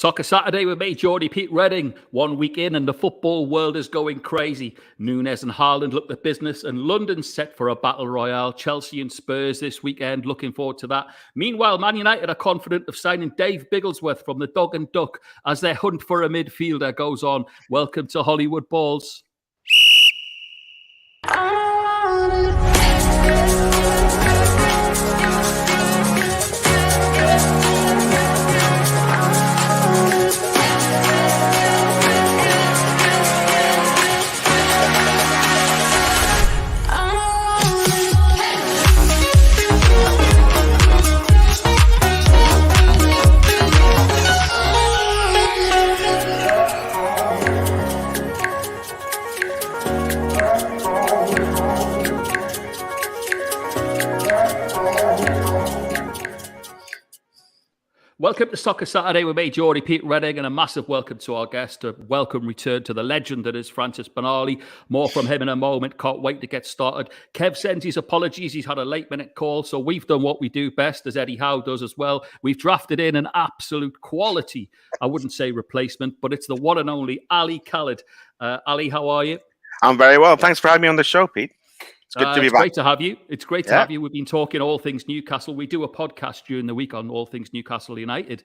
Soccer Saturday with me, Geordie Pete Redding. 1 week in and the football world is going crazy. Nunes and Haaland look at business and London's set for a battle royale. Chelsea and Spurs this weekend, looking forward to that. Meanwhile, Man United are confident of signing Dave Bigglesworth from the Dog and Duck as their hunt for a midfielder goes on. Welcome to Hollywood Balls. Welcome to Soccer Saturday with me, Geordie Pete Redding, and a massive welcome to our guest, a welcome return to the legend that is Franny Benali. More from him in a moment. Can't wait to get started. Kev sends his apologies. He's had a late-minute call, so we've done what we do best, as Eddie Howe does as well. We've drafted in an absolute quality, I wouldn't say replacement, but it's the one and only Ali Khaled. Ali, how are you? I'm very well. Thanks for having me on the show, Pete. It's good to be back. Great to have you. It's great to have you. We've been talking all things Newcastle. We do a podcast during the week on all things Newcastle United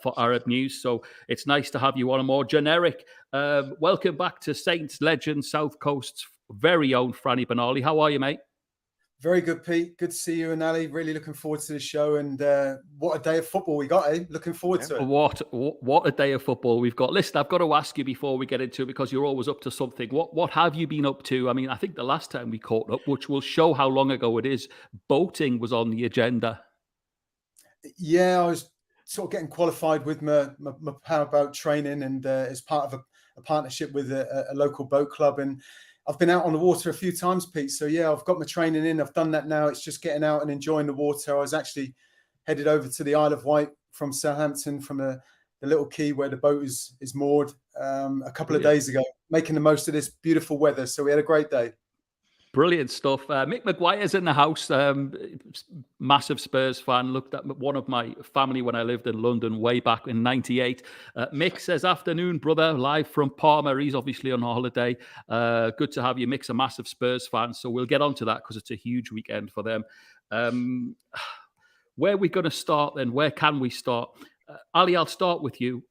for Arab News. So it's nice to have you on a more generic. Welcome back to Saints legend, South Coast's very own Franny Benali. How are you, mate? Very good, Pete. Good to see you and Ali. Really looking forward to the show. And what a day of football we got, eh? Looking forward to it. What a day of football we've got. Listen, I've got to ask you before we get into it, because you're always up to something. What have you been up to? I mean, I think the last time we caught up, which will show how long ago it is, boating was on the agenda. Yeah, I was sort of getting qualified with my powerboat training, and as part of a partnership with a local boat club. And I've been out on the water a few times, Pete. So, yeah, I've got my training in. I've done that now. It's just getting out and enjoying the water. I was actually headed over to the Isle of Wight from Southampton, from the little quay where the boat is moored a couple of days ago, making the most of this beautiful weather. So we had a great day. Brilliant stuff. Mick Maguire's in the house. Massive Spurs fan. Looked at one of my family when I lived in London way back in '98. Mick says, afternoon, brother, live from Parma. He's obviously on holiday. Good to have you. Mick's a massive Spurs fan, so we'll get on to that because it's a huge weekend for them. Where are we going to start then? Where can we start? Ali, I'll start with you.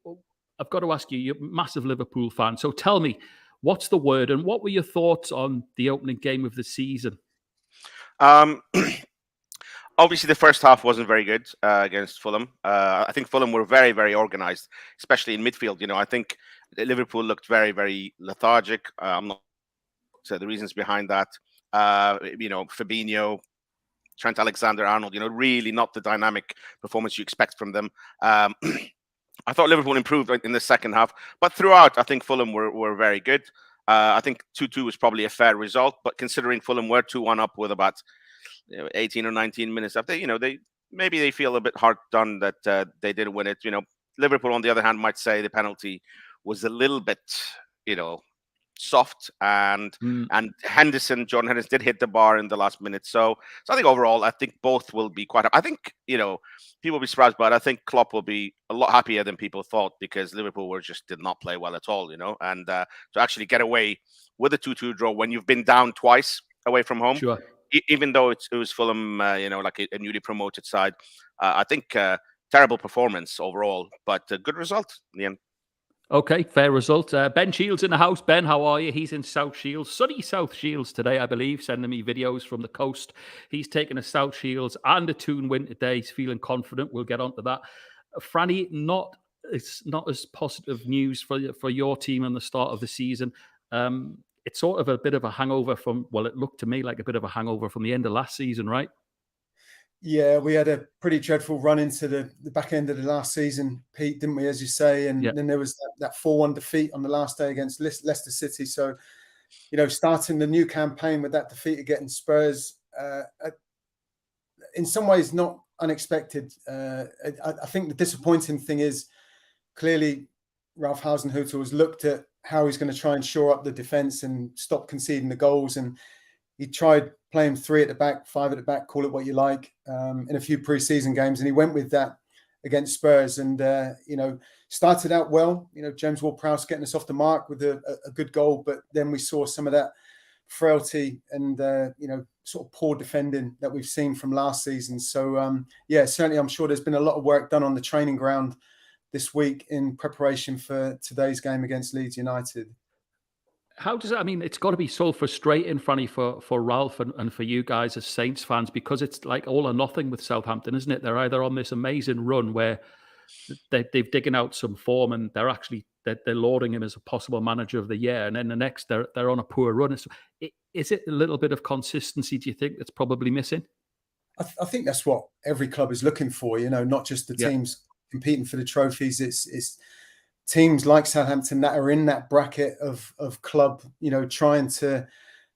I've got to ask you, you're a massive Liverpool fan, so tell me, what's the word, and what were your thoughts on the opening game of the season? Obviously, the first half wasn't very good against Fulham. I think Fulham were very, very organised, especially in midfield. You know, I think Liverpool looked very, very lethargic. I'm not sure the reasons behind that. Fabinho, Trent Alexander-Arnold, really not the dynamic performance you expect from them. I thought Liverpool improved in the second half, but throughout, I think Fulham were very good. I think 2-2 was probably a fair result, but considering Fulham were 2-1 up with about 18 or 19 minutes left, they feel a bit hard done that they didn't win it. Liverpool, on the other hand, might say the penalty was a little bit, soft, and Jordan Henderson did hit the bar in the last minute. So I think overall, I think both will be quite. I think people will be surprised, but I think Klopp will be a lot happier than people thought, because Liverpool did not play well at all. And to actually get away with a 2-2 draw when you've been down twice away from home, sure. Even though it was Fulham, like a newly promoted side, I think terrible performance overall, but a good result in the end. Okay, fair result. Ben Shields in the house. Ben, how are you? He's in South Shields, sunny South Shields today, I believe, sending me videos from the coast. He's taking a South Shields and a Toon win today. He's feeling confident. We'll get on to that. Franny, it's not as positive news for your team in the start of the season. It's sort of a bit of a hangover it looked to me like a bit of a hangover from the end of last season, right? Yeah, we had a pretty dreadful run into the back end of the last season, Pete, didn't we, as you say? And then there was that 4-1 defeat on the last day against Leicester City. So, starting the new campaign with that defeat against Spurs, in some ways not unexpected. I think the disappointing thing is clearly Ralph Hasenhüttl has looked at how he's going to try and shore up the defence and stop conceding the goals. And he tried playing 3 at the back, 5 at the back, call it what you like, in a few pre-season games. And he went with that against Spurs, and started out well. James Ward-Prowse getting us off the mark with a good goal, but then we saw some of that frailty and sort of poor defending that we've seen from last season. So certainly I'm sure there's been a lot of work done on the training ground this week in preparation for today's game against Leeds United. How does it? I mean, it's got to be so frustrating, Franny, for Ralph and for you guys as Saints fans, because it's like all or nothing with Southampton, isn't it? They're either on this amazing run where they've digging out some form and they're lauding him as a possible manager of the year, and then the next they're on a poor run. Is it a little bit of consistency, do you think, that's probably missing? I think that's what every club is looking for. Not just the teams competing for the trophies. It's teams like Southampton that are in that bracket of club, trying to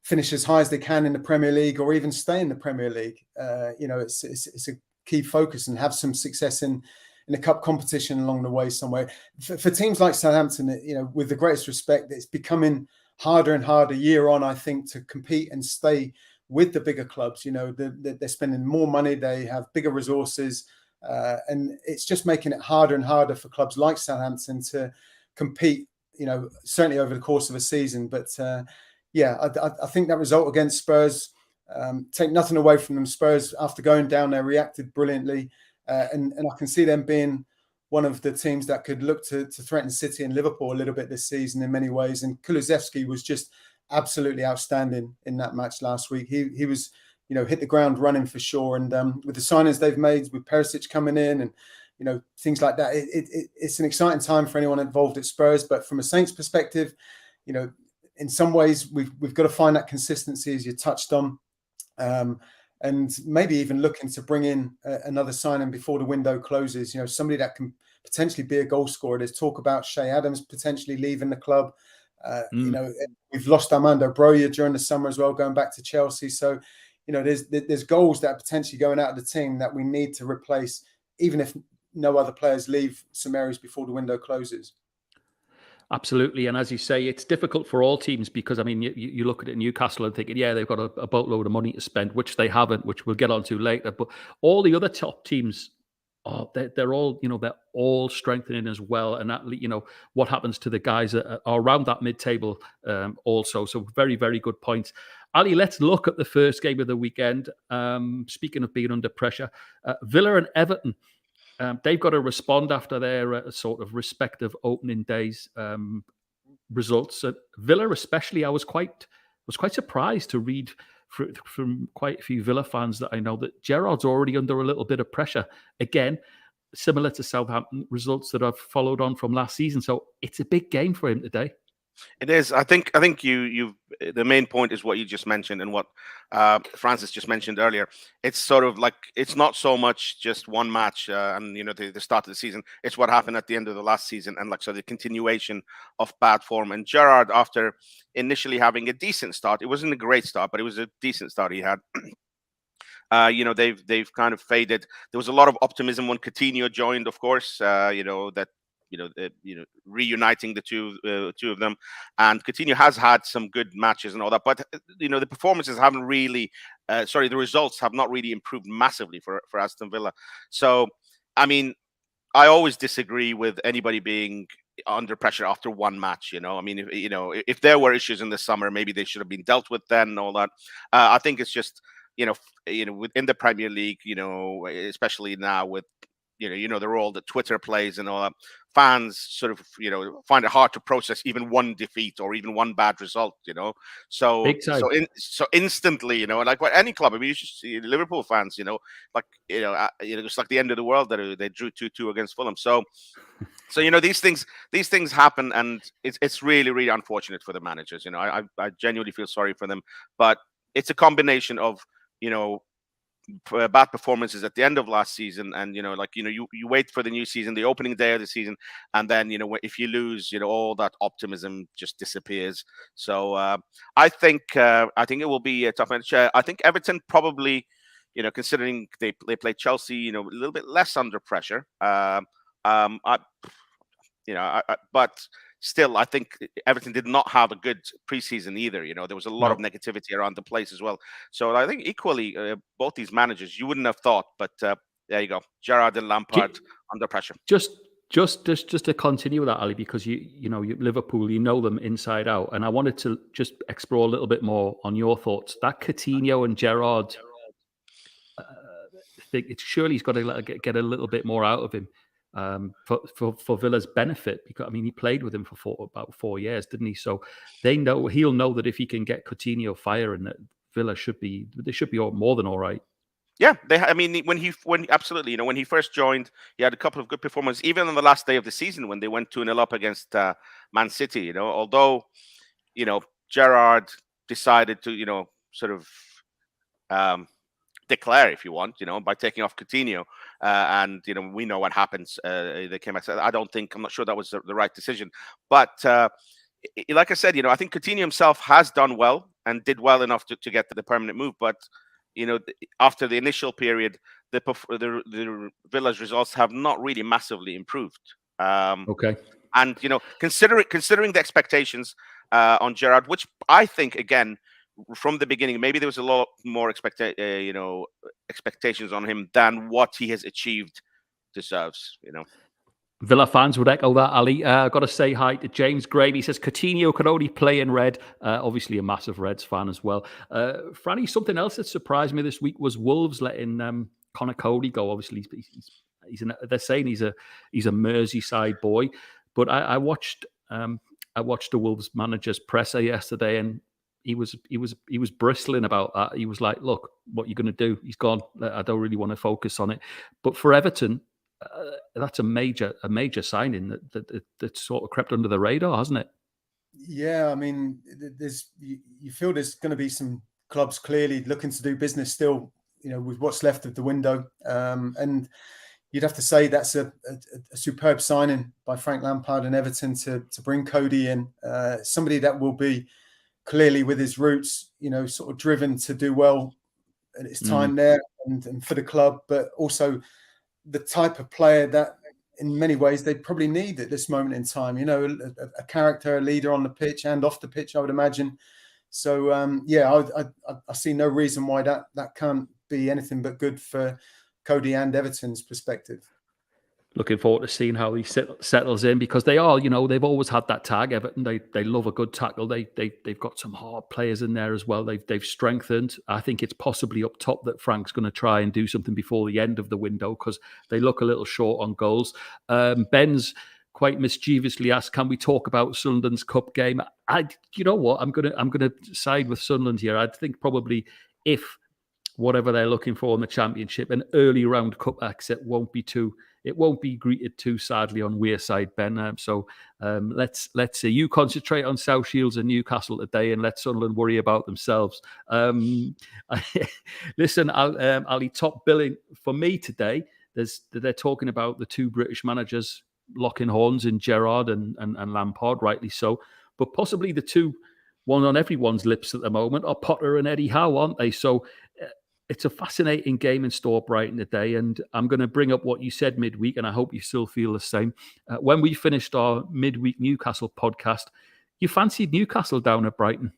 finish as high as they can in the Premier League or even stay in the Premier League. It's a key focus, and have some success in a cup competition along the way somewhere. For teams like Southampton, with the greatest respect, it's becoming harder and harder year on, I think, to compete and stay with the bigger clubs. They're spending more money, they have bigger resources. And it's just making it harder and harder for clubs like Southampton to compete, certainly over the course of a season. But I think that result against Spurs, take nothing away from them. Spurs, after going down there, reacted brilliantly. And I can see them being one of the teams that could look to threaten City and Liverpool a little bit this season in many ways. And Kulusevski was just absolutely outstanding in that match last week. He was hit the ground running for sure. And with the signings they've made, with Perisic coming in and, things like that, it's an exciting time for anyone involved at Spurs. But from a Saints perspective, in some ways, we've got to find that consistency, as you touched on, and maybe even looking to bring in another signing before the window closes, somebody that can potentially be a goal scorer. There's talk about Shea Adams potentially leaving the club. We've lost Armando Broja during the summer as well, going back to Chelsea. So, there's goals that are potentially going out of the team that we need to replace, even if no other players leave some areas before the window closes. Absolutely. And as you say, it's difficult for all teams because, I mean, you look at it in Newcastle and thinking, they've got a boatload of money to spend, which they haven't, which we'll get onto later. But all the other top teams, they're all, they're all strengthening as well. And that, what happens to the guys that are around that mid-table also. So very, very good points. Ali, let's look at the first game of the weekend. Speaking of being under pressure, Villa and Everton, they've got to respond after their sort of respective opening days results. Villa, especially, I was quite surprised to read from quite a few Villa fans that I know that Gerrard's already under a little bit of pressure again, similar to Southampton results that I've followed on from last season. So it's a big game for him today. It is. I think you the main point is what you just mentioned and what Francis just mentioned earlier. It's sort of like it's not so much just one match and the start of the season. It's what happened at the end of the last season and so the continuation of bad form. And Gerrard, after initially having a decent start, it wasn't a great start, but it was a decent start he had. They've kind of faded. There was a lot of optimism when Coutinho joined, of course. Reuniting the two of them, and Coutinho has had some good matches and all that, but the performances haven't really, the results have not really improved massively for Aston Villa. So, I mean, I always disagree with anybody being under pressure after one match. I mean, if there were issues in the summer, maybe they should have been dealt with then and all that. I think it's just within the Premier League, especially now with they're all the Twitter plays and all that. Fans sort of, find it hard to process even one defeat or even one bad result, So instantly, like what any club. I mean, you should see Liverpool fans, it's like the end of the world that they drew 2-2 against Fulham. So these things happen, and it's really, really unfortunate for the managers. I genuinely feel sorry for them, but it's a combination of bad performances at the end of last season, and you wait for the new season, the opening day of the season, and then if you lose, all that optimism just disappears. So I think it will be a tough match. I think Everton probably, considering they play Chelsea, a little bit less under pressure. But still, I think Everton did not have a good preseason either. There was a lot of negativity around the place as well. So I think equally, both these managers, you wouldn't have thought, but There you go. Gerrard and Lampard under pressure. Just to continue with that, Ali, because you know Liverpool, you know them inside out, and I wanted to just explore a little bit more on your thoughts. That Coutinho and Gerrard thing, surely he's got to get a little bit more out of him for Villa's benefit. Because I mean, he played with him for about 4 years, didn't he? So he'll know that if he can get Coutinho firing, that Villa should be more than all right. Yeah, I mean, absolutely, you know, when he first joined, he had a couple of good performances, even on the last day of the season when they went 2-0 up against Man City. You know, although, you know, Gerrard decided to, you know, sort of declare, if you want, you know, by taking off Coutinho, and you know, we know what happens. They came out. I'm not sure that was the right decision, but like I said, you know, I think Coutinho himself has done well and did well enough to get to the permanent move, but. You know, after the initial period, the Villa's results have not really massively improved. Okay. And you know, considering the expectations on Gerrard, which I think again from the beginning, maybe there was a lot more expectations on him than what he has achieved deserves. You know. Villa fans would echo that, Ali. I've got to say hi to James Gray. He says Coutinho could only play in red. Obviously, a massive Reds fan as well. Franny, something else that surprised me this week was Wolves letting Connor Cody go. Obviously, they're saying he's a Merseyside boy, but I watched the Wolves manager's presser yesterday, and he was bristling about that. He was like, "Look, what you're going to do? He's gone. I don't really want to focus on it." But for Everton. That's a major signing that sort of crept under the radar, hasn't it? Yeah, I mean, you feel there's going to be some clubs clearly looking to do business still, you know, with what's left of the window, and you'd have to say that's a superb signing by Frank Lampard and Everton to bring Cody in, somebody that will be clearly with his roots, you know, sort of driven to do well at his time there and for the club, but also the type of player that in many ways they probably need at this moment in time, you know, a character, a leader on the pitch and off the pitch, I would imagine. So, I see no reason why that can't be anything but good for Cody and Everton's perspective. Looking forward to seeing how he settles in, because they are, you know, they've always had that tag. Everton, they love a good tackle. They've got some hard players in there as well. They've strengthened. I think it's possibly up top that Frank's going to try and do something before the end of the window, because they look a little short on goals. Ben's quite mischievously asked, "Can we talk about Sunderland's cup game?" You know what? I'm gonna side with Sunderland here. I think probably if whatever they're looking for in the Championship, an early round cup exit won't be greeted too sadly on Wearside, Ben. So let's see. You concentrate on South Shields and Newcastle today, and let Sunderland worry about themselves. Listen, Ali, top billing for me today. They're talking about the two British managers locking horns in Gerrard and Lampard, rightly so, but possibly the two, one on everyone's lips at the moment, are Potter and Eddie Howe, aren't they? So it's a fascinating game in store, Brighton, today, and I'm going to bring up what you said midweek, and I hope you still feel the same. When we finished our midweek Newcastle podcast, you fancied Newcastle down at Brighton.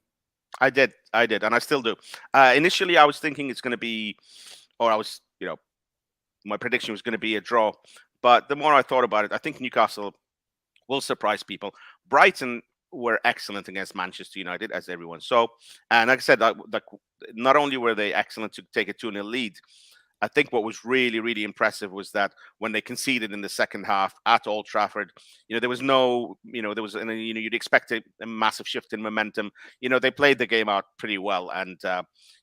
I did, and I still do. Initially, I was thinking it's going to be, my prediction was going to be a draw. But the more I thought about it, I think Newcastle will surprise people. Brighton were excellent against Manchester United, as everyone saw. And like I said, not only were they excellent to take a 2-0 lead, I think what was really, really impressive was that when they conceded in the second half at Old Trafford, there was no, you'd expect a massive shift in momentum. They played the game out pretty well. And,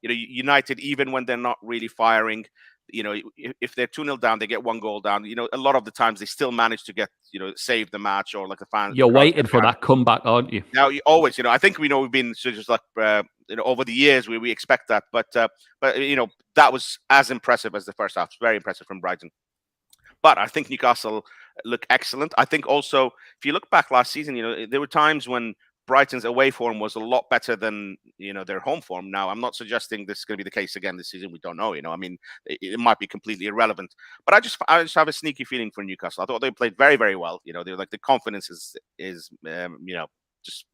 United, even when they're not really firing, if they're 2-0 down, they get one goal down. A lot of the times they still manage to get, save the match, or like the fans. You're waiting for that comeback, aren't you? Now, you always, I think we've been just like, over the years we expect that. But that was as impressive as the first half. Very impressive from Brighton. But I think Newcastle look excellent. I think also, if you look back last season, there were times when Brighton's away form was a lot better than their home form. Now, I'm not suggesting this is going to be the case again this season. We don't know. I mean, it might be completely irrelevant. But I just have a sneaky feeling for Newcastle. I thought they played very, very well. They're like, the confidence is just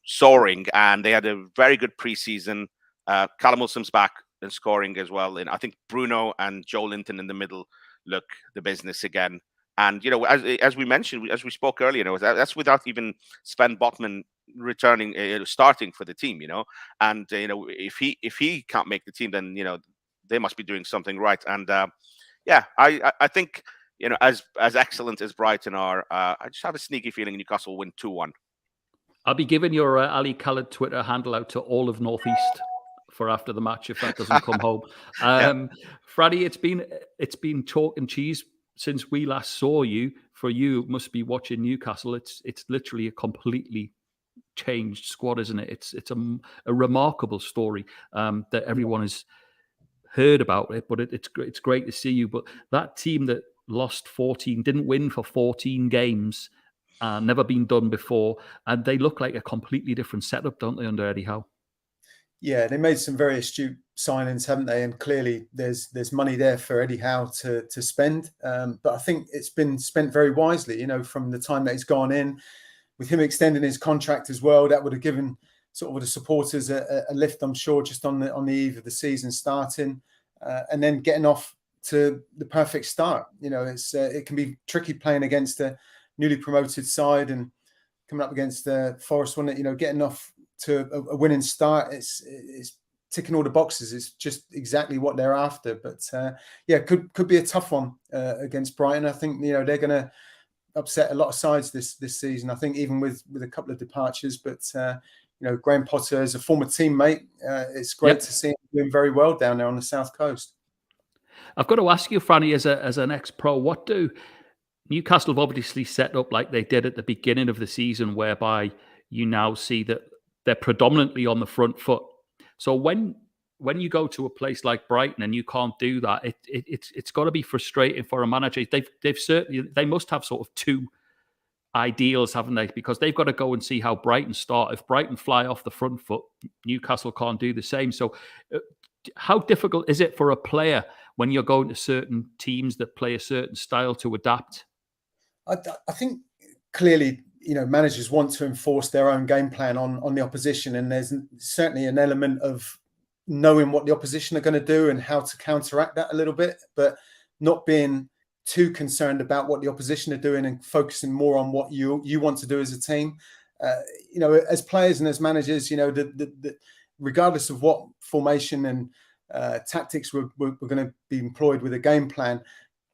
soaring, and they had a very good preseason. Callum Wilson's back. and scoring as well. And I think Bruno and Joe Linton in the middle look the business again. And as we mentioned, as we spoke earlier, that's without even Sven Botman returning, starting for the team. And if he can't make the team, then they must be doing something right. And I think as excellent as Brighton are, I just have a sneaky feeling Newcastle will win 2-1. I'll be giving your Ali Khaled Twitter handle out to all of Northeast for after the match if that doesn't come home. Franny, it's been chalk and cheese since we last saw you. For you, it must be watching Newcastle. It's literally a completely changed squad, isn't it? It's a remarkable story that everyone has heard about it, but it's great to see you. But that team that lost 14, didn't win for 14 games, never been done before, and they look like a completely different setup, don't they, under Eddie Howe? Yeah, they made some very astute signings, haven't they? And clearly there's money there for Eddie Howe to spend. But I think it's been spent very wisely, from the time that he's gone in, with him extending his contract as well. That would have given sort of the supporters a lift, I'm sure, just on the eve of the season starting, and then getting off to the perfect start. It can be tricky playing against a newly promoted side and coming up against Forest, wasn't it? Getting off to a winning start, it's ticking all the boxes. It's just exactly what they're after. But could be a tough one against Brighton. I think they're going to upset a lot of sides this season. I think even with a couple of departures. But Graham Potter is a former teammate. It's great to see him doing very well down there on the south coast. I've got to ask you, Franny, as an ex-pro, what do Newcastle have obviously set up like they did at the beginning of the season, whereby you now see that they're predominantly on the front foot. So when you go to a place like Brighton and you can't do that, it's got to be frustrating for a manager. They must have sort of two ideals, haven't they? Because they've got to go and see how Brighton start. If Brighton fly off the front foot, Newcastle can't do the same. So how difficult is it for a player when you're going to certain teams that play a certain style to adapt? I think clearly, managers want to enforce their own game plan on the opposition, and there's certainly an element of knowing what the opposition are going to do and how to counteract that a little bit, but not being too concerned about what the opposition are doing and focusing more on what you want to do as a team. As players and as managers, regardless of what formation and tactics we're going to be employed with a game plan,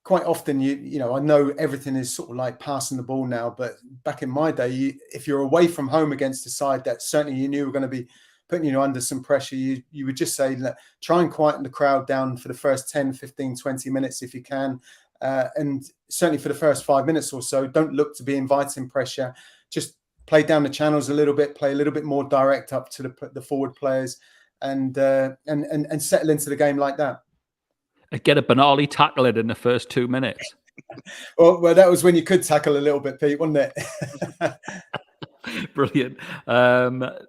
quite often, I know everything is sort of like passing the ball now, but back in my day, if you're away from home against a side that certainly you knew were going to be putting you under some pressure, you would just say, try and quieten the crowd down for the first 10, 15, 20 minutes if you can. And certainly for the first 5 minutes or so, don't look to be inviting pressure. Just play down the channels a little bit, play a little bit more direct up to the forward players, and settle into the game like that. Get a Benali tackle in the first 2 minutes. Well, that was when you could tackle a little bit, Pete, wasn't it? Brilliant.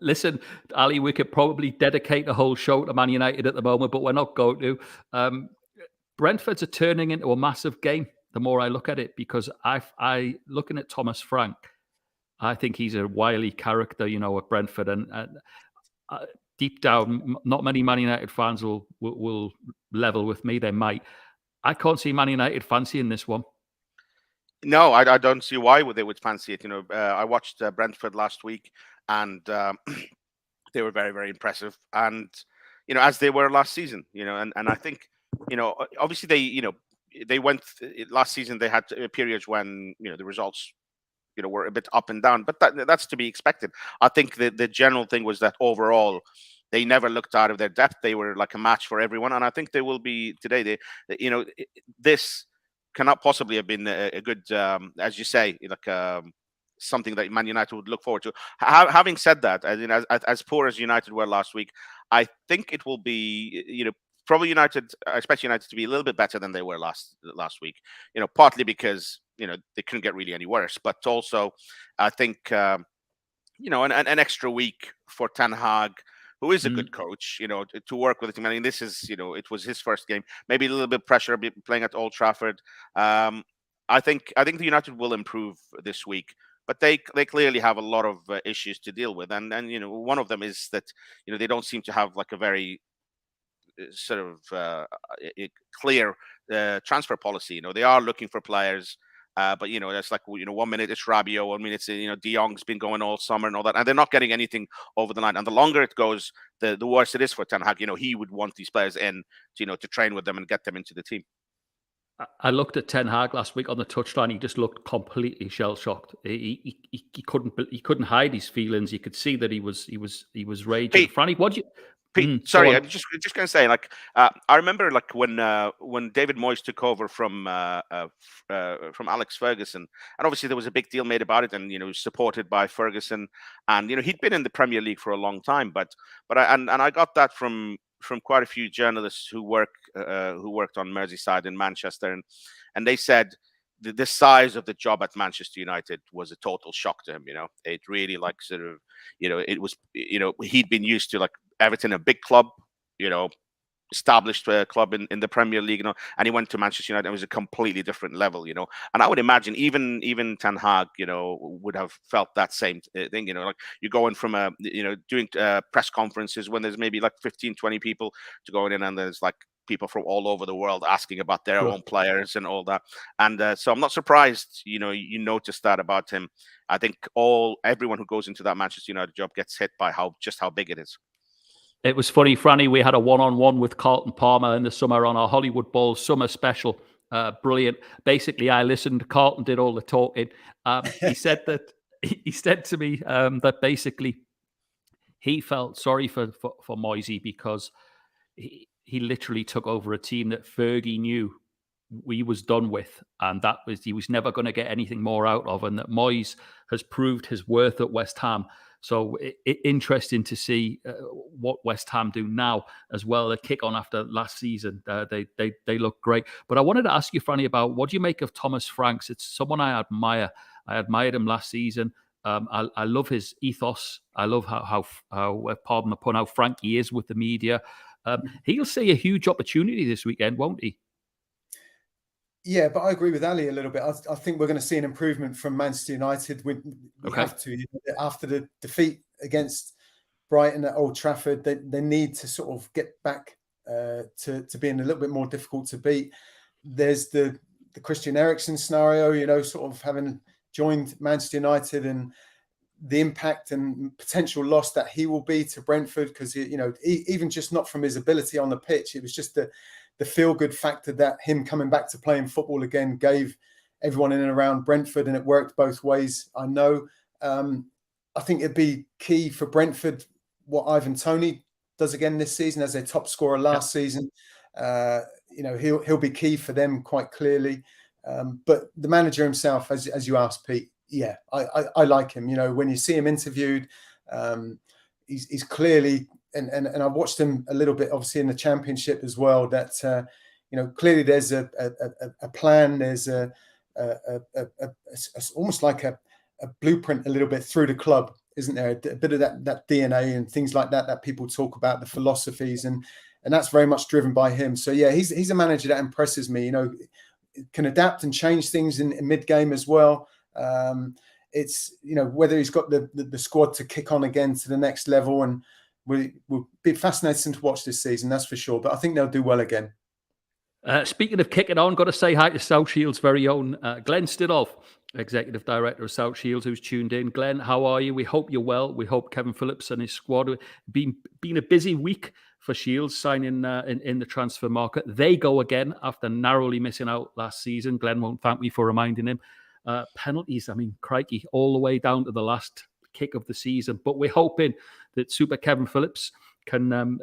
Listen, Ali, we could probably dedicate a whole show to Man United at the moment, but we're not going to. Brentford's are turning into a massive game the more I look at it, because I looking at Thomas Frank, I think he's a wily character, at Brentford, and deep down, not many Man United fans will level with me. They might. I can't see Man United fancying this one. No, I don't see why they would fancy it. I watched Brentford last week, and they were very, very impressive. And as they were last season. And I think obviously they went last season. They had periods when the results were a bit up and down, but that's to be expected. I think the general thing was that overall they never looked out of their depth. They were like a match for everyone, and I think they will be today. This cannot possibly have been a good, as you say, something that Man United would look forward to. Having said that, as poor as United were last week, I think it will be, probably United, especially United, to be a little bit better than they were last week. Partly because they couldn't get really any worse, but also I think an extra week for Ten Hag, who is a good coach, to work with the team. I mean, this is, it was his first game, maybe a little bit pressure playing at Old Trafford. I think the United will improve this week, but they clearly have a lot of issues to deal with, and one of them is that they don't seem to have like a very sort of clear transfer policy. They are looking for players. But it's like 1 minute it's Rabiot, 1 minute it's De Jong's been going all summer and all that, and they're not getting anything over the line. And the longer it goes, the worse it is for Ten Hag. He would want these players in, to train with them and get them into the team. I looked at Ten Hag last week on the touchline. He just looked completely shell shocked. He couldn't hide his feelings. You could see that he was raging. Franny, what do you? Pete, sorry, I'm just going to say, I remember when David Moyes took over from Alex Ferguson, and obviously there was a big deal made about it, and supported by Ferguson, and he'd been in the Premier League for a long time, but I got that from quite a few journalists who worked on Merseyside in Manchester, and they said the size of the job at Manchester United was a total shock to him. It really it was he'd been used to Everton, a big club, established club in the Premier League, and he went to Manchester United. It was a completely different level, and I would imagine even Ten Hag, would have felt that same thing, you're going from doing press conferences when there's maybe 15, 20 people to going in, and there's people from all over the world asking about their own players and all that. And so I'm not surprised, you noticed that about him. I think everyone who goes into that Manchester United job gets hit by how big it is. It was funny, Franny. We had a one-on-one with Carlton Palmer in the summer on our Hollywood Bowl summer special. Brilliant. Basically, I listened. Carlton did all the talking. He said to me that basically he felt sorry for Moisey because he literally took over a team that Fergie knew he was done with, and he was never going to get anything more out of, and that Moyes has proved his worth at West Ham. So interesting to see what West Ham do now as well. They kick on after last season. They look great. But I wanted to ask you, Franny, about what do you make of Thomas Franks? It's someone I admire. I admired him last season. I love his ethos. I love how pardon the pun, how frank he is with the media. He'll see a huge opportunity this weekend, won't he? Yeah, but I agree with Ali a little bit. I think we're going to see an improvement from Manchester United. We have to. After the defeat against Brighton at Old Trafford, they need to sort of get back to being a little bit more difficult to beat. There's the Christian Eriksen scenario, sort of having joined Manchester United, and the impact and potential loss that he will be to Brentford, because even just not from his ability on the pitch, it was just the feel-good factor that him coming back to playing football again gave everyone in and around Brentford, and it worked both ways. I know. I think it'd be key for Brentford what Ivan Toney does again this season as their top scorer last season. He'll be key for them quite clearly. But the manager himself, as you asked, Pete, yeah, I like him. When you see him interviewed, he's clearly. And I watched him a little bit, obviously, in the Championship as well. That clearly there's a plan. There's almost like a blueprint a little bit through the club, isn't there? A bit of that DNA and things like that people talk about, the philosophies, and that's very much driven by him. So yeah, he's a manager that impresses me. Can adapt and change things in mid game as well. It's whether he's got the squad to kick on again to the next level, and will be fascinating to watch this season, that's for sure. But I think they'll do well again. Speaking of kicking on, got to say hi to South Shields' very own Glenn Stidolf, Executive Director of South Shields, who's tuned in. Glenn, how are you? We hope you're well. We hope Kevin Phillips and his squad have been a busy week for Shields signing in the transfer market. They go again after narrowly missing out last season. Glenn won't thank me for reminding him. Penalties, crikey, all the way down to the last kick of the season. But we're hoping that Super Kevin Phillips can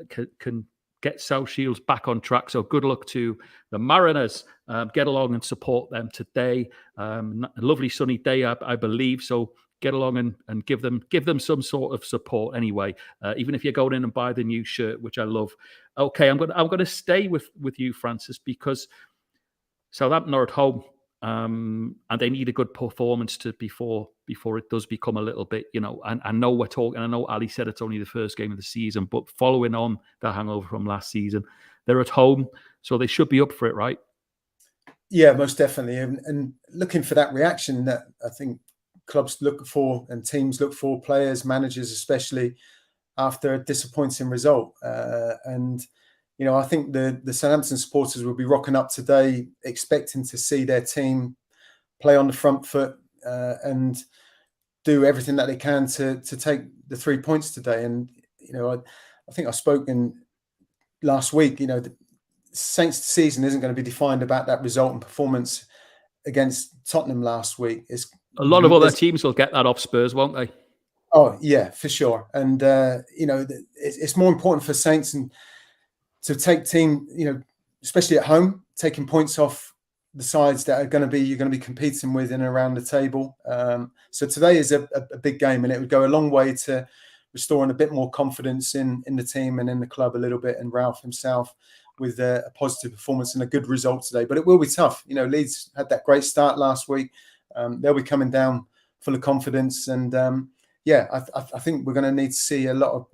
get South Shields back on track. So good luck to the Mariners. Get along and support them today. A lovely sunny day, I believe. So get along and give them some sort of support anyway. Even if you're going in and buy the new shirt, which I love. Okay, I'm going to stay with you, Francis, because Southampton are at home. And they need a good performance before it does become a little bit, and I know we're talking, I know Ali said it's only the first game of the season, but following on the hangover from last season, they're at home, so they should be up for it, right? Yeah, most definitely. And looking for that reaction that I think clubs look for and teams look for, players, managers especially, after a disappointing result. And I think the Southampton supporters will be rocking up today, expecting to see their team play on the front foot and do everything that they can to take the 3 points today. And I think I spoke last week. The Saints' season isn't going to be defined about that result and performance against Tottenham last week. A lot of other teams will get that off Spurs, won't they? Oh yeah, for sure. And it's more important for Saints and to take team, especially at home, taking points off the sides that you're going to be competing with in and around the table. So today is a big game, and it would go a long way to restoring a bit more confidence in the team and in the club a little bit, and Ralph himself with a positive performance and a good result today. But it will be tough. Leeds had that great start last week. They'll be coming down full of confidence, and I think we're going to need to see a lot of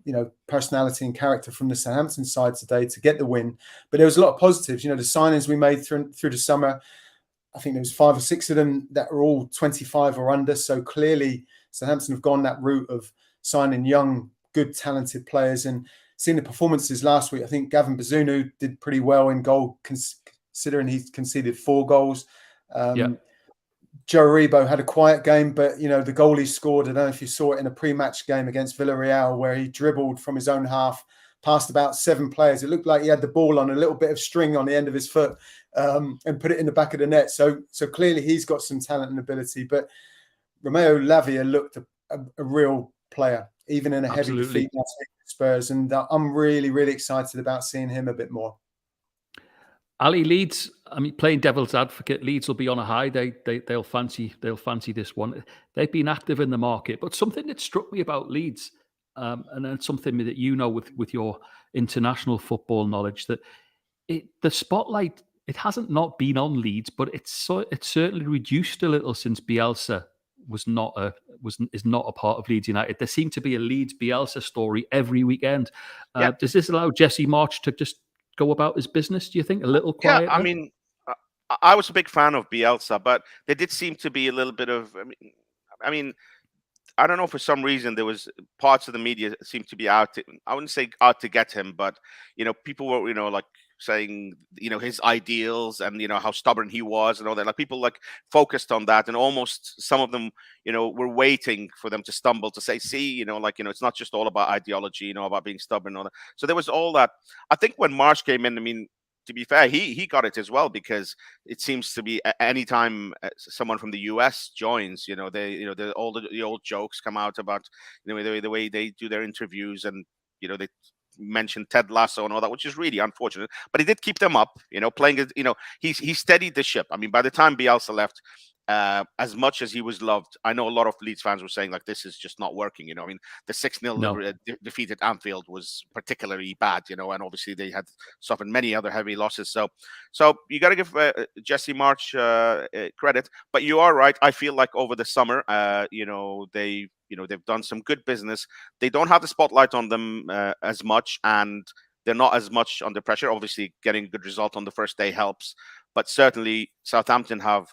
personality and character from the Southampton side today to get the win. But there was a lot of positives. The signings we made through the summer, I think there was 5 or 6 of them that were all 25 or under. So clearly Southampton have gone that route of signing young, good, talented players. And seeing the performances last week, I think Gavin Bazunu did pretty well in goal, considering he's conceded 4 goals. Joe Aribo had a quiet game, but the goal he scored, I don't know if you saw it in a pre-match game against Villarreal, where he dribbled from his own half, past about 7 players. It looked like he had the ball on a little bit of string on the end of his foot, and put it in the back of the net. So clearly he's got some talent and ability. But Romeo Lavia looked a real player, even in a heavy defeat last week at Spurs, and I'm really, really excited about seeing him a bit more. Ali, Leeds, playing devil's advocate, Leeds will be on a high. They'll fancy this one. They've been active in the market, but something that struck me about Leeds, and then something that with your international football knowledge, that the spotlight, it hasn't not been on Leeds, but it's certainly reduced a little since Bielsa is not a part of Leeds United. There seemed to be a Leeds Bielsa story every weekend. Does this allow Jesse March to just go about his business, do you think, a little quietly? Yeah, I was a big fan of Bielsa, but there did seem to be a little bit of, I don't know, for some reason there was parts of the media that seemed to be I wouldn't say out to get him, but people were like saying his ideals and how stubborn he was and all that. Like, people focused on that, and almost some of them were waiting for them to stumble to say, see, it's not just all about ideology, about being stubborn and all that. So there was all that. I think when Marsh came in, to be fair, he got it as well, because it seems to be anytime someone from the US joins, all the old jokes come out about the way they do their interviews, and they mentioned Ted Lasso and all that, which is really unfortunate. But he did keep them up, playing it. He steadied the ship. By the time Bielsa left, as much as he was loved, I know a lot of Leeds fans were saying this is just not working. The 6-0 defeat at Anfield was particularly bad. And obviously they had suffered many other heavy losses. So you got to give Jesse March credit. But you are right. I feel like over the summer, they've done some good business. They don't have the spotlight on them as much, and they're not as much under pressure. Obviously, getting a good result on the first day helps, but certainly Southampton have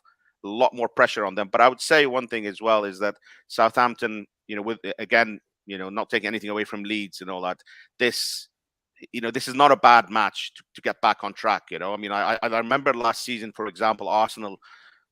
a lot more pressure on them. But I would say one thing as well is that Southampton, with again, not taking anything away from Leeds and all that, this is not a bad match to get back on track. I remember last season, for example, Arsenal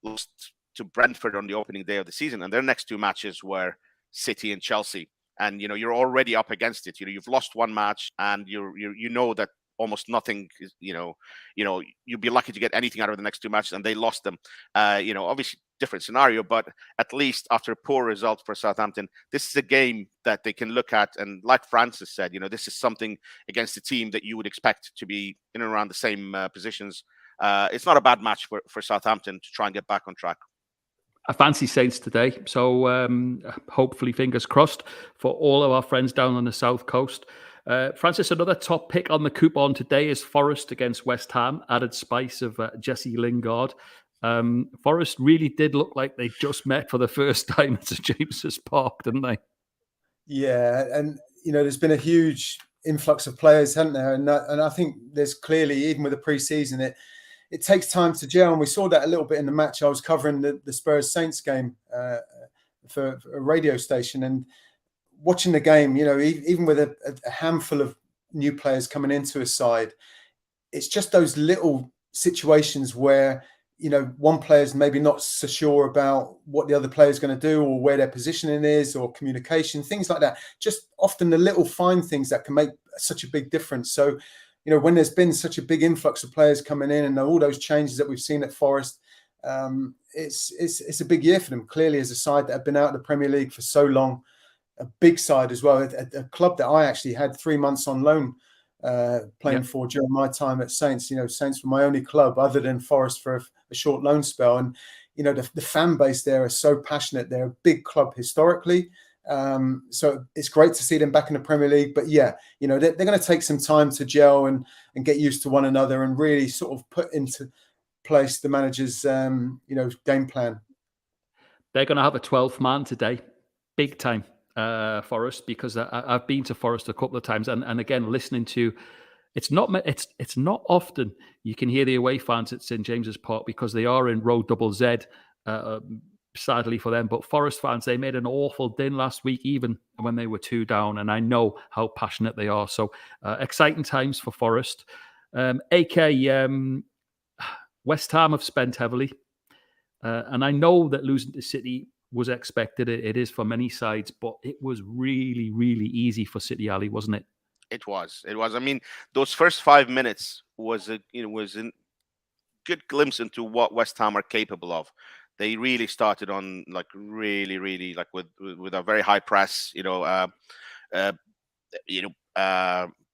lost to Brentford on the opening day of the season, and their next 2 matches were City and Chelsea, and you're already up against it. You've lost 1 match, and you know that almost nothing is, you'd be lucky to get anything out of the next 2 matches, and they lost them. Obviously different scenario, but at least after a poor result for Southampton, this is a game that they can look at, and like Francis said, this is something against a team that you would expect to be in and around the same positions. It's not a bad match for Southampton to try and get back on track. I fancy Saints today, so hopefully, fingers crossed for all of our friends down on the south coast. Francis, another top pick on the coupon today is Forest against West Ham, added spice of Jesse Lingard. Forest really did look like they just met for the first time at St James's Park, didn't they? Yeah, and there's been a huge influx of players, hasn't there? And I think there's clearly, even with the pre-season, it takes time to gel, and we saw that a little bit in the match. I was covering the Spurs Saints game for a radio station, and watching the game, even with a handful of new players coming into a side, it's just those little situations where, one player's maybe not so sure about what the other player's going to do or where their positioning is or communication, things like that. Just often the little fine things that can make such a big difference. So, when there's been such a big influx of players coming in and all those changes that we've seen at Forest, it's a big year for them, clearly, as a side that have been out of the Premier League for so long, a big side as well, a club that I actually had 3 months on loan playing for during my time at Saints. Saints were my only club other than Forest for a short loan spell. And, the fan base there are so passionate. They're a big club historically. So it's great to see them back in the Premier League. But yeah, they're going to take some time to gel and get used to one another and really sort of put into place the manager's, game plan. They're going to have a 12th man today, big time. Forest, because I've been to Forest a couple of times, and again, listening to it's not often you can hear the away fans at St James's Park because they are in row double Z, sadly for them. But Forest fans, they made an awful din last week, even when they were 2 down, and I know how passionate they are. So exciting times for Forest. West Ham have spent heavily, and I know that losing to City was expected. It is for many sides, but it was really, really easy for City, Ali, wasn't it? It was. I mean, those first 5 minutes was a good glimpse into what West Ham are capable of. They really started on really with a very high press.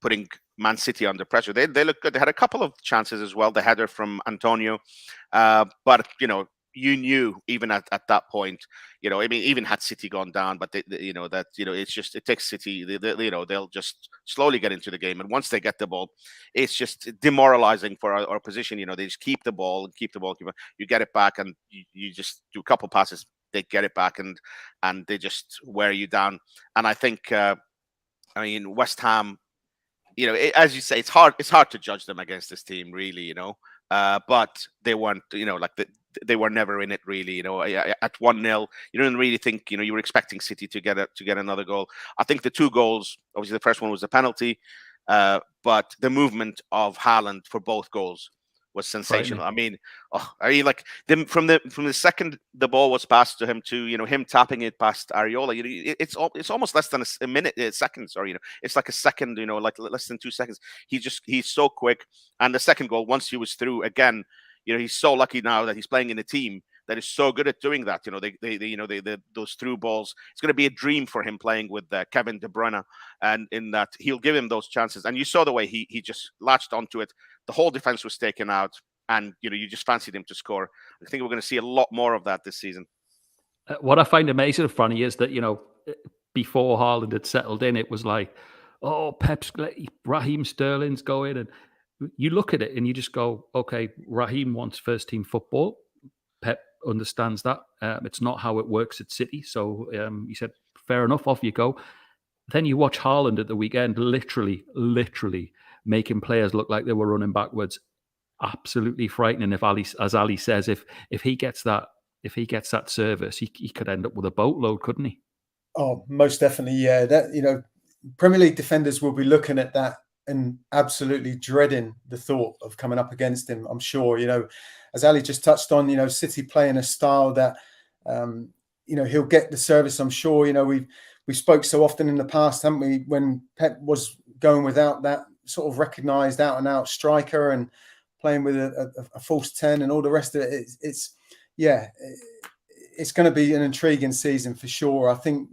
Putting Man City under pressure. They look good. They had a couple of chances as well. The header from Antonio, but you knew even at that point, even had City gone down, but it's just, it takes City, they'll just slowly get into the game. And once they get the ball, it's just demoralizing for our position. They just keep the ball, you get it back, and you just do a couple passes, they get it back, and they just wear you down. And I think, West Ham, as you say, it's hard to judge them against this team, really, but they weren't, they were never in it, really. At 1-0, you didn't really think, you were expecting City to get another goal. I think the 2 goals, obviously the first one was a penalty, but the movement of Haaland for both goals was sensational. From the second the ball was passed to him to him tapping it past Areola, it's almost less than a minute, seconds, or it's like a second, like less than 2 seconds. He's so quick. And the second goal, once he was through again, he's so lucky now that he's playing in a team that is so good at doing that. Those through balls. It's going to be a dream for him playing with Kevin De Bruyne, and in that he'll give him those chances. And you saw the way he just latched onto it. The whole defense was taken out, and you just fancied him to score. I think we're going to see a lot more of that this season. What I find amazing, Franny, is that before Haaland had settled in, it was like, oh, Pep's Raheem Sterling's going, and you look at it and you just go, okay, Raheem wants first team football. Pep understands that. It's not how it works at City. So he said, fair enough, off you go. Then you watch Haaland at the weekend, literally making players look like they were running backwards. Absolutely frightening. As Ali says, if he gets that service, he could end up with a boatload, couldn't he? Oh, most definitely, yeah. That Premier League defenders will be looking at that and absolutely dreading the thought of coming up against him. I'm sure, as Ali just touched on, City playing a style that, he'll get the service. I'm sure, we spoke so often in the past, haven't we, when Pep was going without that sort of recognised out and out striker and playing with a false 10 and all the rest of it. It's going to be an intriguing season for sure. I think,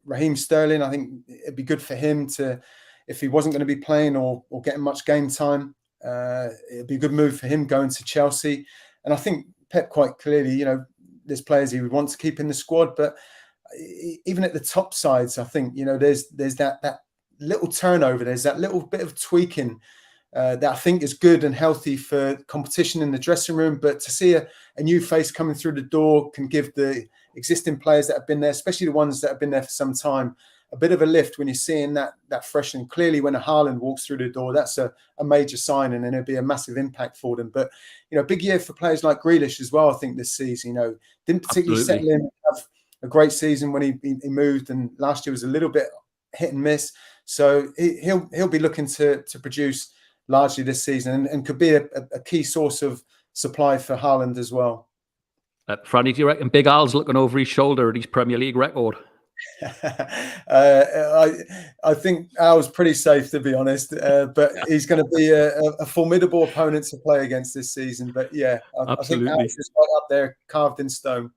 Raheem Sterling, I think it'd be good for him to, if he wasn't going to be playing or getting much game time, it'd be a good move for him going to Chelsea. And I think Pep quite clearly, there's players he would want to keep in the squad, but even at the top sides, I think, there's that little turnover, there's that little bit of tweaking that I think is good and healthy for competition in the dressing room. But to see a new face coming through the door can give the existing players that have been there, especially the ones that have been there for some time, a bit of a lift when you're seeing that fresh. And clearly when a Haaland walks through the door, that's a major sign, and it'll be a massive impact for them. But, big year for players like Grealish as well, I think, this season. Didn't particularly settle in, have a great season when he moved, and last year was a little bit hit and miss. So he'll be looking to produce largely this season, and could be a key source of supply for Haaland as well. Franny, do you reckon Big Al's looking over his shoulder at his Premier League record? I think Al's pretty safe, to be honest, but he's going to be a formidable opponent to play against this season. But yeah, I think Al's just right up there, carved in stone.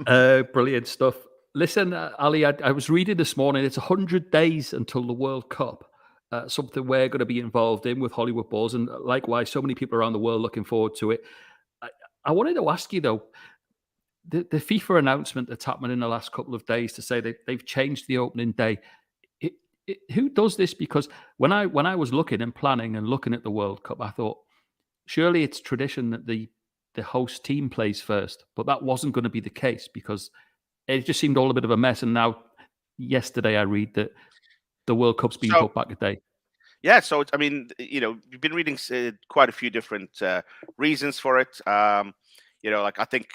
Brilliant stuff. Listen, Ali, I was reading this morning, it's 100 days until the World Cup, something we're going to be involved in with Hollywood Balls, and likewise, so many people around the world looking forward to it. I wanted to ask you, though, the FIFA announcement that's happened in the last couple of days to say that they've changed the opening day. Who does this? Because when I was looking and planning and looking at the World Cup, I thought, surely it's tradition that the host team plays first. But that wasn't going to be the case because it just seemed all a bit of a mess. And now, yesterday, I read that the World Cup's been put back a day. Yeah, so I mean, you've been reading quite a few different reasons for it. Like I think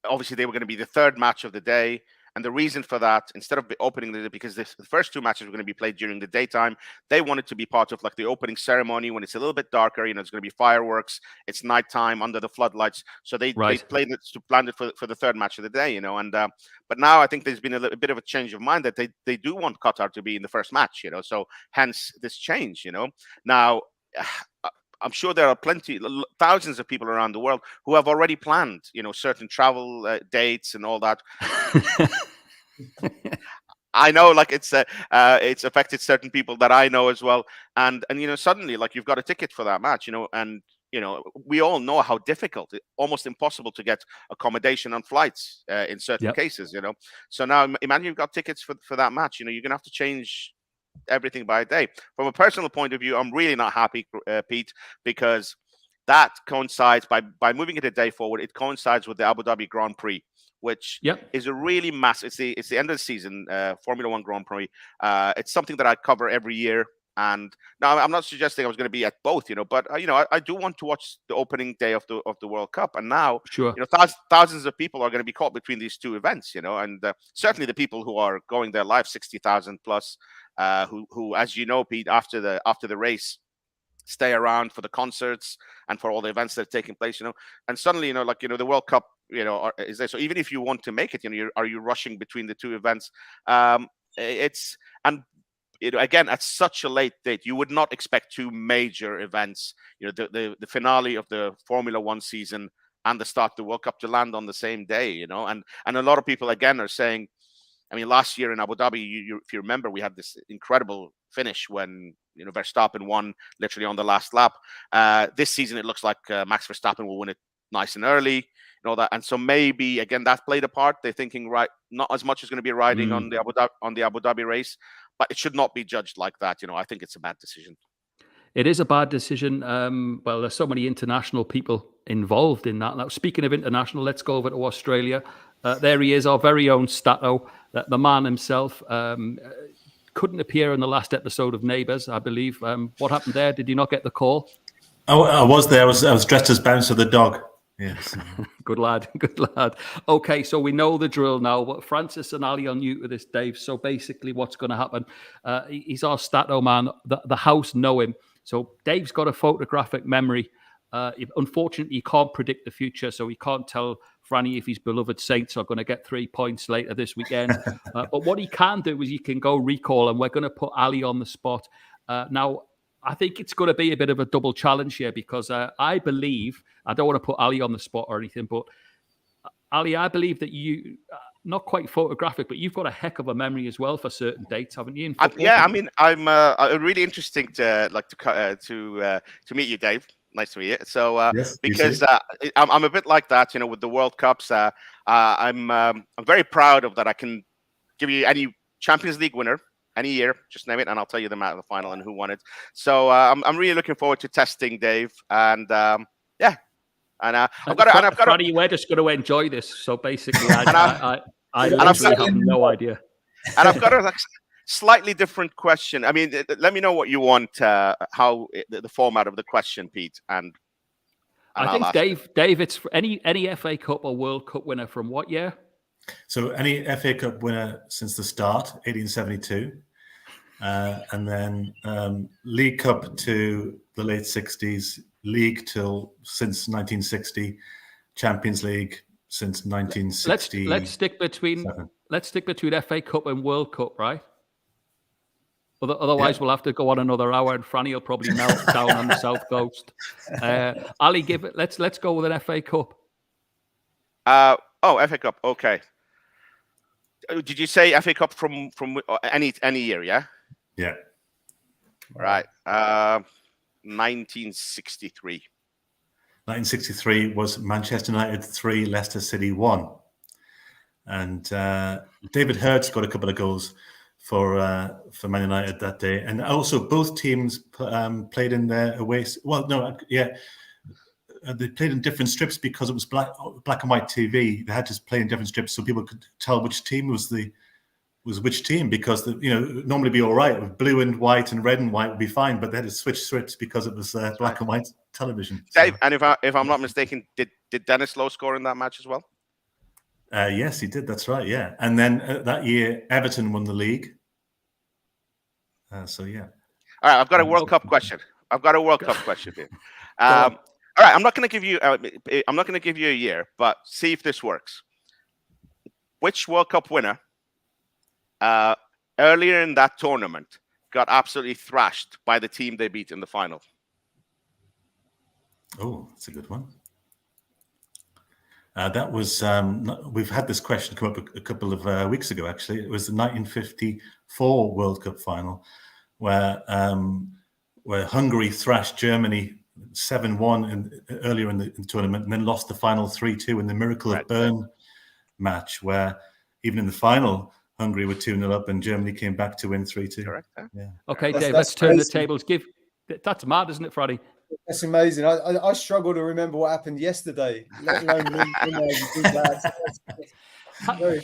obviously they were going to be the third match of the day. And the reason for that, instead of opening because the first two matches were going to be played during the daytime, they wanted to be part of like the opening ceremony when it's a little bit darker. It's going to be fireworks. It's nighttime under the floodlights. So they played it to plan it for the third match of the day. But now I think there's been a bit of a change of mind that they do want Qatar to be in the first match. So hence this change. Now. I'm sure there are thousands of people around the world who have already planned, certain travel dates and all that. I know, like it's affected certain people that I know as well, and suddenly, like you've got a ticket for that match, and we all know how difficult, almost impossible to get accommodation on flights in certain cases, So now imagine you've got tickets for that match, you're gonna have to change everything by a day. From a personal point of view, I'm really not happy, Pete, because that coincides by moving it a day forward. It coincides with the Abu Dhabi Grand Prix, which is a really massive. It's the end of the season, Formula One Grand Prix. It's something that I cover every year. And now I'm not suggesting I was going to be at both, but I do want to watch the opening day of the World Cup. And now, thousands of people are going to be caught between these two events, and certainly the people who are going there live, 60,000 plus. Who, as you know, Pete, after the race, stay around for the concerts and for all the events that are taking place, and suddenly, the World Cup, is there. So even if you want to make it, are you rushing between the two events? Again, at such a late date, you would not expect two major events, the finale of the Formula One season and the start of the World Cup to land on the same day, and a lot of people again are saying, I mean, last year in Abu Dhabi, if you remember, we had this incredible finish when Verstappen won literally on the last lap. This season, it looks like Max Verstappen will win it nice and early, and all that. And so maybe again that played a part. They're thinking not as much is going to be riding on the Abu Dhabi race, but it should not be judged like that. I think it's a bad decision. It is a bad decision. Well, there's so many international people involved in that. Now, speaking of international, let's go over to Australia. There he is, our very own Stato, the man himself. Couldn't appear in the last episode of Neighbours, I believe. What happened there? Did you not get the call? Oh, I was there. I was dressed as Bouncer the dog. Yes. Good lad. Okay, so we know the drill now. But Francis and Ali are new to this, Dave. So basically what's going to happen, he's our Stato man. The house know him. So Dave's got a photographic memory. Unfortunately, he can't predict the future, so he can't tell Franny if his beloved Saints are going to get 3 points later this weekend. But what he can do is he can go recall, and we're going to put Ali on the spot. Now, I think it's going to be a bit of a double challenge here because I believe, I don't want to put Ali on the spot or anything, but Ali, I believe that you, not quite photographic, but you've got a heck of a memory as well for certain dates, haven't you? I mean, I'm really interesting to meet you, Dave. Nice to meet you. So, yes, because I'm a bit like that, with the World Cups. I'm very proud of that. I can give you any Champions League winner any year, just name it, and I'll tell you them out of the final and who won it. So I'm really looking forward to testing Dave, and yeah. And I've got. Franny, we're just going to enjoy this. So basically, I literally have no idea. And I've got a slightly different question. I mean, let me know what you want. How the format of the question, Pete, and I think Dave, it's any FA Cup or World Cup winner from what year? So any FA Cup winner since the start, 1872, and then League Cup to the late 60s, league since 1960, Champions League since 1960. Let's stick between FA Cup and World Cup, right? Otherwise, we'll have to go on another hour, and Franny will probably melt down on the South Coast. Ali, let's go with an FA Cup. FA Cup. Okay. Did you say FA Cup from any year? Yeah. Yeah. Right. 1963. 1963 was Manchester United 3, Leicester City 1. And David Hurd got a couple of goals for Man United that day. And also both teams played in their away. Well, no, yeah. They played in different strips because it was black and white TV. They had to play in different strips so people could tell which team was which team, because normally be all right with blue and white and red and white would be fine, but they had to switch strips because it was black and white television. Dave, and if I'm not mistaken, did Dennis Lowe score in that match as well? Yes, he did. That's right. Yeah, and then that year Everton won the league. So yeah. All right, I've got a World Cup question. Here. All right, I'm not going to give you. I'm not going to give you a year, but see if this works. Which World Cup winner earlier in that tournament got absolutely thrashed by the team they beat in the final? Oh, that's a good one. That was we've had this question come up a couple of weeks ago. Actually, it was the 1954 World Cup final, where Hungary thrashed Germany 7-1 earlier in the tournament, and then lost the final 3-2 in the Miracle of Bern match, where even in the final, Hungary were 2-0 up, and Germany came back to win 3-2. Correct. Yeah. Okay, Dave, let's turn the tables. That's mad, isn't it, Freddie? That's amazing. I struggle to remember what happened yesterday, let alone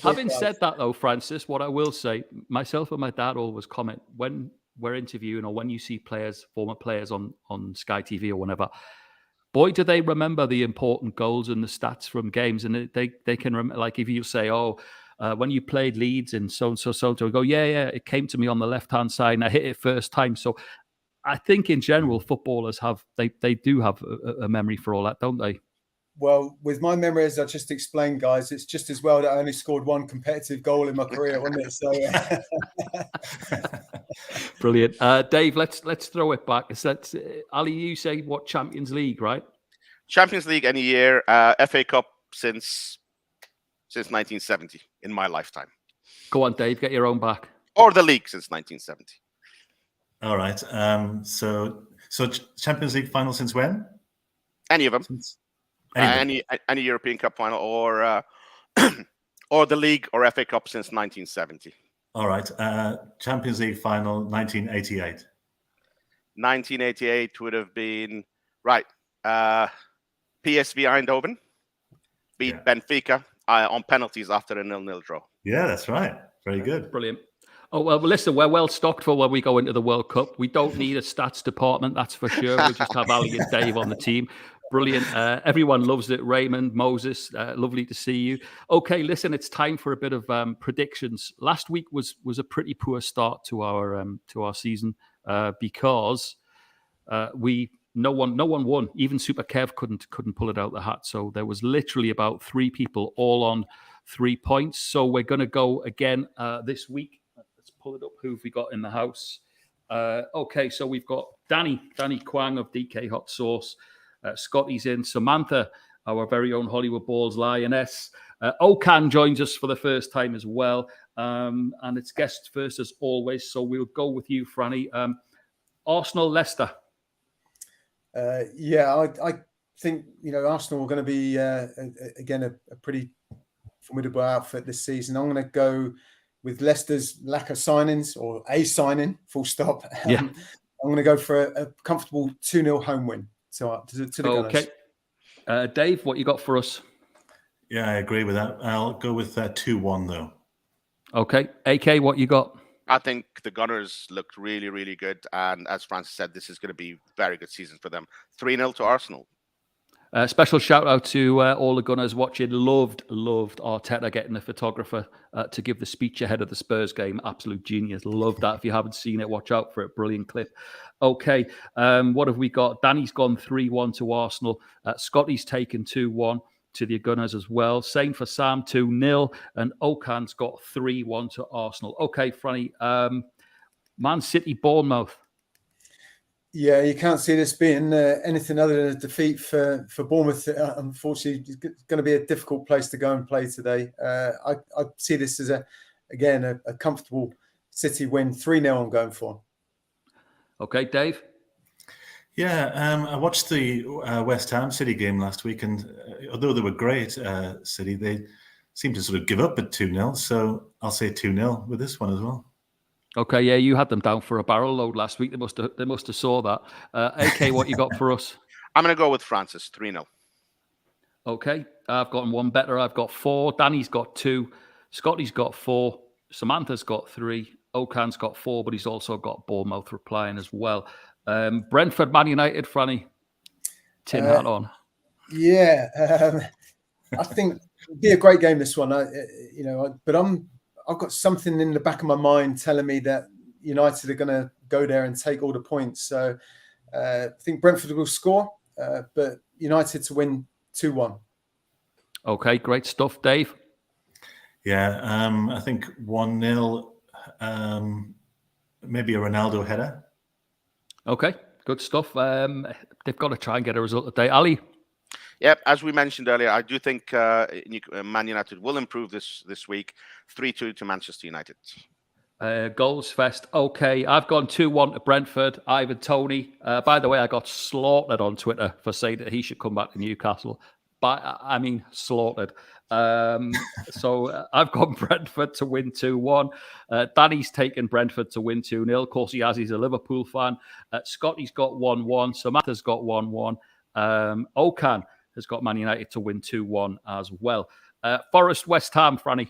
Having said that, though, Francis, what I will say, myself and my dad always comment when we're interviewing or when you see former players on Sky TV or whatever, boy, do they remember the important goals and the stats from games. And they can remember, like if you say, when you played Leeds and so-and-so, go, yeah, it came to me on the left-hand side and I hit it first time. So I think in general, footballers they do have a memory for all that, don't they? Well, with my memory, as I just explained, guys, it's just as well that I only scored one competitive goal in my career, wasn't it? So, brilliant, Dave. Let's throw it back. Ali, you say what? Champions League, right? Champions League any year. FA Cup since 1970 in my lifetime. Go on, Dave. Get your own back. Or the league since 1970. All right. So Champions League final since when? Any of them. Any European Cup final or the league or FA Cup since 1970. All right. Champions League final 1988. 1988 would have been right. PSV Eindhoven beat Benfica on penalties after a 0-0 draw. Yeah, that's right. Very good. Brilliant. Oh, well, listen, we're well stocked for when we go into the World Cup. We don't need a stats department, that's for sure. We'll just have Ali and Dave on the team. Brilliant. Everyone loves it. Raymond, Moses, lovely to see you. Okay, listen, it's time for a bit of predictions. Last week was a pretty poor start to our season because no one won. Even Super Kev couldn't pull it out the hat. So there was literally about 3 people all on 3 points. So we're going to go again this week. Let's pull it up. Who have we got in the house? Okay, so we've got Danny Kwang of DK Hot Sauce. Scotty's in. Samantha, our very own Hollywood Balls Lioness. Okan joins us for the first time as well. And it's guest first as always. So we'll go with you, Franny. Arsenal, Leicester. I think, Arsenal are going to be, again, a pretty formidable outfit this season. I'm going to go with Leicester's lack of signings, or a signing, full stop. I'm going to go for a comfortable 2-0 home win. So to the Gunners. Okay. Dave, what you got for us? Yeah, I agree with that. I'll go with 2-1 though. Okay. AK, what you got? I think the Gunners looked really, really good. And as Francis said, this is going to be a very good season for them. 3-0 to Arsenal. Special shout out to all the Gunners watching. Loved Arteta getting the photographer to give the speech ahead of the Spurs game. Absolute genius. Love that. If you haven't seen it, watch out for it. Brilliant clip. Okay, what have we got? Danny's gone 3-1 to Arsenal. Scotty's taken 2-1 to the Gunners as well. Same for Sam, 2-0. And Okan's got 3-1 to Arsenal. Okay, Franny. Man City, Bournemouth. Yeah, you can't see this being anything other than a defeat for Bournemouth. Unfortunately, it's going to be a difficult place to go and play today. I see this as a comfortable City win. 3-0 I'm going for. Okay, Dave? Yeah, I watched the West Ham City game last week, and although they were great, City, they seemed to sort of give up at 2-0. So I'll say 2-0 with this one as well. Okay, yeah, you had them down for a barrel load last week. They must have saw that. AK, what you got for us? I'm going to go with Francis, 3-0. Okay, I've gotten one better. I've got 4. Danny's got 2. Scotty's got 4. Samantha's got 3. Okan's got 4, but he's also got Bournemouth replying as well. Brentford, Man United, Franny. Tin hat on. Yeah, I think it'll be a great game, this one. But I've got something in the back of my mind telling me that United are going to go there and take all the points. So I think Brentford will score, but United to win 2-1. Okay, great stuff. Dave? Yeah, I think 1-0, maybe a Ronaldo header. Okay, good stuff. They've got to try and get a result today. Ali? Yep, as we mentioned earlier, I do think Man United will improve this week. 3-2 to Manchester United. Goals fest. Okay, I've gone 2-1 to Brentford. Ivan Toney. By the way, I got slaughtered on Twitter for saying that he should come back to Newcastle. But I mean, slaughtered. So I've got Brentford to win 2-1. Danny's taken Brentford to win 2-0. Of course, he has. He's a Liverpool fan. Scotty's got 1-1. Samantha's got 1-1. Okan has got Man United to win 2-1 as well. Forest, West Ham, Franny.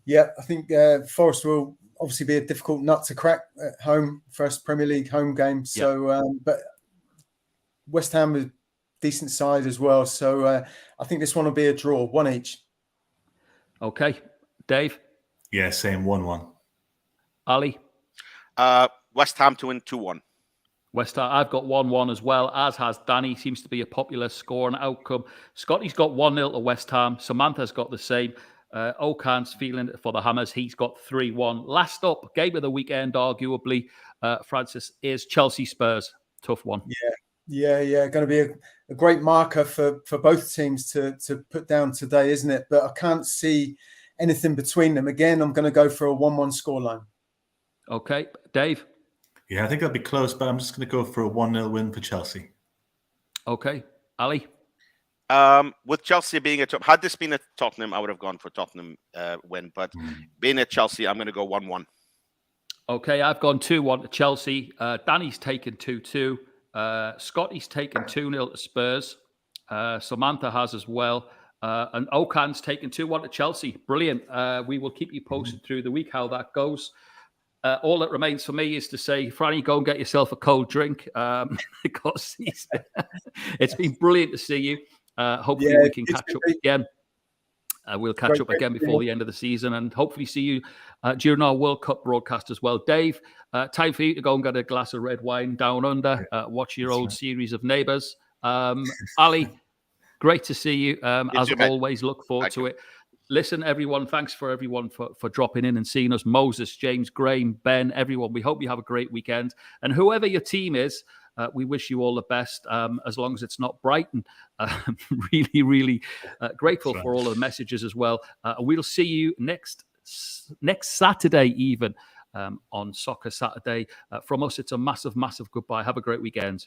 Yeah, I think Forest will obviously be a difficult nut to crack at home, first Premier League home game. So, but West Ham is a decent side as well. So I think this one will be a draw, 1 each. Okay. Dave? Yeah, same 1-1. Ali? West Ham to win 2-1. West Ham, I've got 1-1 as well, as has Danny. Seems to be a popular score and outcome. Scotty's got 1-0 to West Ham. Samantha's got the same. Okan's feeling it for the Hammers. He's got 3-1. Last up, game of the weekend, arguably, Francis, is Chelsea Spurs. Tough one. Yeah. Going to be a great marker for both teams to put down today, isn't it? But I can't see anything between them. Again, I'm going to go for a 1-1 scoreline. Okay. Dave? Yeah, I think that'll be close, but I'm just going to go for a 1-0 win for Chelsea. Okay. Ali? With Chelsea being had this been at Tottenham, I would have gone for Tottenham win. But being at Chelsea, I'm going to go 1-1. Okay, I've gone 2-1 to Chelsea. Danny's taken 2-2. Scotty's taken 2-0 to Spurs. Samantha has as well. And Okan's taken 2-1 to Chelsea. Brilliant. We will keep you posted through the week how that goes. All that remains for me is to say, Franny, go and get yourself a cold drink because it's been brilliant to see you. Hopefully we can catch up again. We'll catch up again before the end of the season and hopefully see you during our World Cup broadcast as well. Dave, time for you to go and get a glass of red wine down under, watch your old series of Neighbours. Ali, great to see you. As always, look forward to it. Listen, everyone, thanks for everyone for dropping in and seeing us. Moses, James, Graham, Ben, everyone. We hope you have a great weekend. And whoever your team is, we wish you all the best, as long as it's not Brighton. Really, really grateful for all of the messages as well. We'll see you next Saturday even on Soccer Saturday. From us, it's a massive, massive goodbye. Have a great weekend.